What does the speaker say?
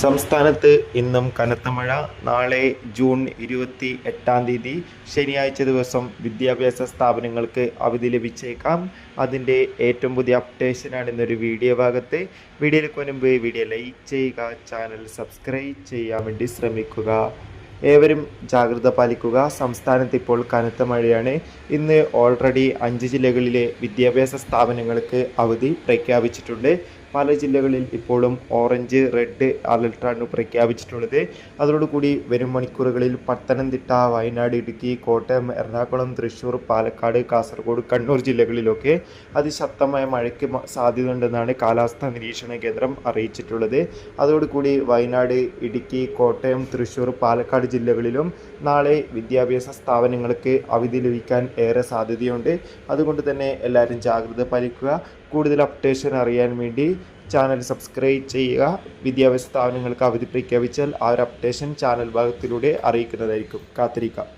സംസ്ഥാനത്ത് ഇന്നും കനത്ത മഴ. നാളെ ജൂൺ 28 ശനിയാഴ്ച ദിവസം വിദ്യാഭ്യാസ സ്ഥാപനങ്ങൾക്ക് അവധി ലഭിച്ചേക്കാം. അതിൻ്റെ ഏറ്റവും പുതിയ അപ്ഡേഷനാണ് ഇന്നൊരു വീഡിയോ ഭാഗത്ത്. വീഡിയോയിലേക്ക് മുൻപ് വീഡിയോ ലൈക്ക് ചെയ്യുക, ചാനൽ സബ്സ്ക്രൈബ് ചെയ്യാൻ വേണ്ടി ശ്രമിക്കുക. ഏവരും ജാഗ്രത പാലിക്കുക. സംസ്ഥാനത്ത് ഇപ്പോൾ കനത്ത മഴയാണ്. ഇന്ന് ഓൾറെഡി 5 ജില്ലകളിലെ വിദ്യാഭ്യാസ സ്ഥാപനങ്ങൾക്ക് അവധി പ്രഖ്യാപിച്ചിട്ടുണ്ട്. പല ജില്ലകളിൽ ഇപ്പോഴും ഓറഞ്ച്, റെഡ് അലർട്ടാണ് പ്രഖ്യാപിച്ചിട്ടുള്ളത്. അതോടുകൂടി വരും മണിക്കൂറുകളിൽ പത്തനംതിട്ട, വയനാട്, ഇടുക്കി, കോട്ടയം, എറണാകുളം, തൃശ്ശൂർ, പാലക്കാട്, കാസർഗോഡ്, കണ്ണൂർ ജില്ലകളിലൊക്കെ അതിശക്തമായ മഴയ്ക്ക് സാധ്യതയുണ്ടെന്നാണ് കാലാവസ്ഥാ നിരീക്ഷണ കേന്ദ്രം അറിയിച്ചിട്ടുള്ളത്. അതോടുകൂടി വയനാട്, ഇടുക്കി, കോട്ടയം, തൃശ്ശൂർ, പാലക്കാട് ജില്ലകളിലും നാളെ വിദ്യാഭ്യാസ സ്ഥാപനങ്ങൾക്ക് അവധി ലഭിക്കാൻ ഏറെ സാധ്യതയുണ്ട്. അതുകൊണ്ട് തന്നെ എല്ലാവരും ജാഗ്രത പാലിക്കുക. കൂടുതൽ അപ്ഡേഷൻ അറിയാൻ വേണ്ടി ചാനൽ സബ്സ്ക്രൈബ് ചെയ്യുക. വിദ്യാഭ്യാസ സ്ഥാപനങ്ങൾക്ക് അവധി പ്രഖ്യാപിച്ചാൽ ആ ഒരു അപ്ഡേഷൻ ചാനൽ ഭാഗത്തിലൂടെ അറിയിക്കുന്നതായിരിക്കും. കാത്തിരിക്കാം.